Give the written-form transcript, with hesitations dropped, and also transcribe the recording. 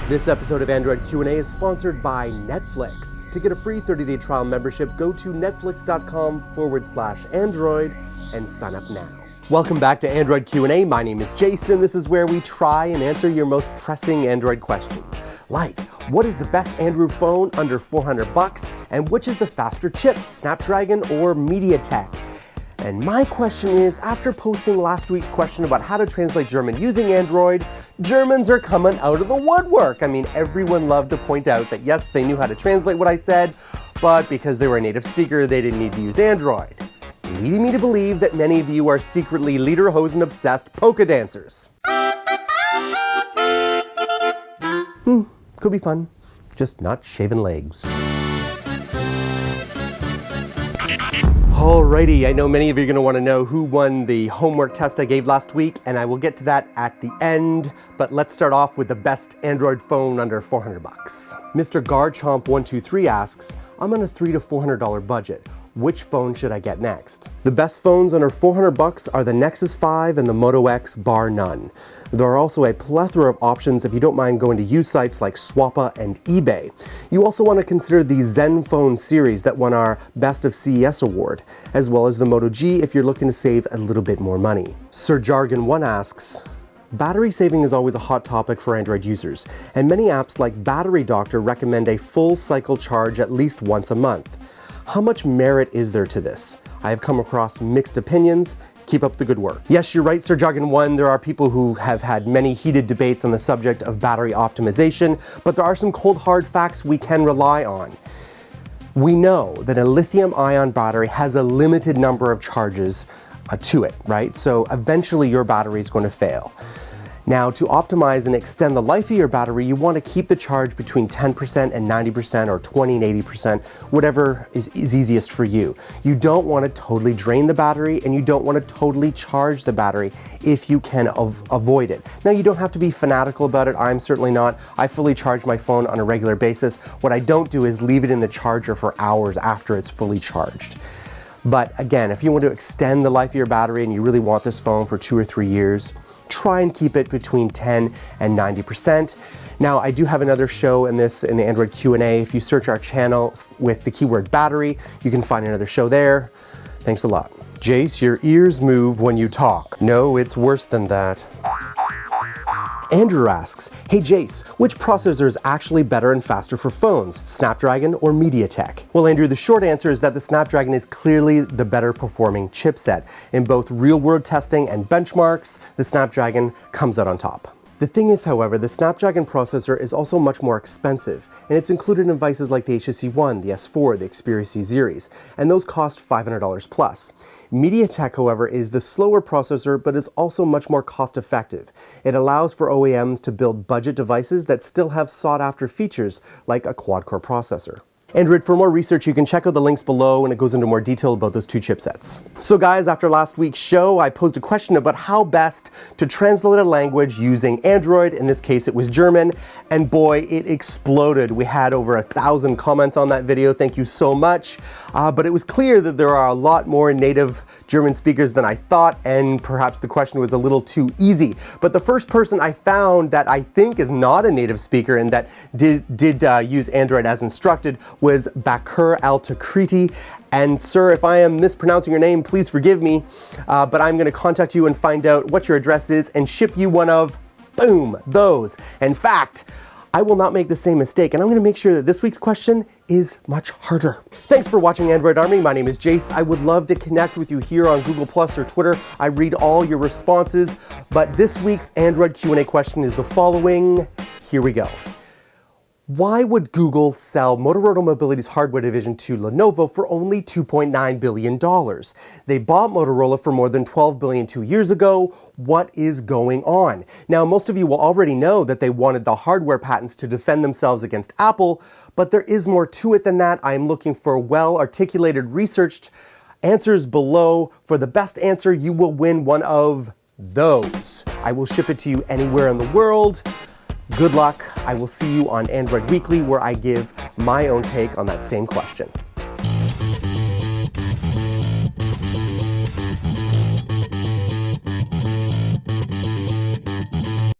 This episode of Android Q&A is sponsored by Netflix. To get a free 30-day trial membership, go to netflix.com/Android and sign up now. Welcome back to Android Q&A. My name is Jayce, and this is where we try and answer your most pressing Android questions. Like, what is the best Android phone under $400? And which is the faster chip, Snapdragon or MediaTek? And my question is, after posting last week's question about how to translate German using Android, Germans are coming out of the woodwork. I mean, everyone loved to point out that yes, they knew how to translate what I said, but because they were a native speaker, they didn't need to use Android. Leading me to believe that many of you are secretly lederhosen obsessed polka dancers. Could be fun, just not shaven legs. Alrighty, I know many of you are going to want to know who won the homework test I gave last week, and I will get to that at the end, but let's start off with the best Android phone under $400. Mr. Garchomp123 asks, I'm on a $300 to $400 budget. Which phone should I get next? The best phones under $400 are the Nexus 5 and the Moto X, bar none. There are also a plethora of options if you don't mind going to used sites like Swappa and eBay. You also want to consider the Zenfone series that won our Best of CES award, as well as the Moto G if you're looking to save a little bit more money. Sir Jargon1 asks, battery saving is always a hot topic for Android users, and many apps like Battery Doctor recommend a full cycle charge at least once a month. How much merit is there to this? I have come across mixed opinions. Keep up the good work. Yes, you're right, Sir Jargon1. There are people who have had many heated debates on the subject of battery optimization, but there are some cold hard facts we can rely on. We know that a lithium-ion battery has a limited number of charges to it, right? So eventually your battery is going to fail. Now, to optimize and extend the life of your battery, you want to keep the charge between 10% and 90% or 20 and 80%, whatever is easiest for you. You don't want to totally drain the battery, and you don't want to totally charge the battery if you can avoid it. Now, you don't have to be fanatical about it. I'm certainly not. I fully charge my phone on a regular basis. What I don't do is leave it in the charger for hours after it's fully charged. But again, if you want to extend the life of your battery and you really want this phone for 2 or 3 years, try and keep it between 10 and 90%. Now, I do have another show in the Android Q&A. If you search our channel with the keyword battery, you can find another show there. Thanks a lot. Jayce, your ears move when you talk. No, it's worse than that. Andrew asks, hey Jayce, which processor is actually better and faster for phones, Snapdragon or MediaTek? Well, Andrew, the short answer is that the Snapdragon is clearly the better performing chipset. In both real-world testing and benchmarks, the Snapdragon comes out on top. The thing is, however, the Snapdragon processor is also much more expensive, and it's included in devices like the HTC One, the S4, the Xperia C series, and those cost $500 plus. MediaTek, however, is the slower processor, but is also much more cost-effective. It allows for OEMs to build budget devices that still have sought-after features, like a quad-core processor. Android, for more research, you can check out the links below, and it goes into more detail about those two chipsets. So guys, after last week's show, I posed a question about how best to translate a language using Android. In this case, it was German, and boy, it exploded. We had over 1,000 comments on that video. Thank you so much. But it was clear that there are a lot more native German speakers than I thought, and perhaps the question was a little too easy. But the first person I found that I think is not a native speaker and that did use Android as instructed was Bakr Al-Takriti. And sir, if I am mispronouncing your name, please forgive me, but I'm going to contact you and find out what your address is and ship you one of, boom, those. In fact, I will not make the same mistake, and I'm going to make sure that this week's question is much harder. Thanks for watching Android Army. My name is Jayce. I would love to connect with you here on Google Plus or Twitter. I read all your responses, but this week's Android Q&A question is the following. Here we go. Why would Google sell Motorola Mobility's hardware division to Lenovo for only $2.9 billion? They bought Motorola for more than $12 billion 2 years ago. What is going on? Now, most of you will already know that they wanted the hardware patents to defend themselves against Apple, but there is more to it than that. I am looking for well-articulated, researched answers below. For the best answer, you will win one of those. I will ship it to you anywhere in the world. Good luck. I will see you on Android Weekly, where I give my own take on that same question.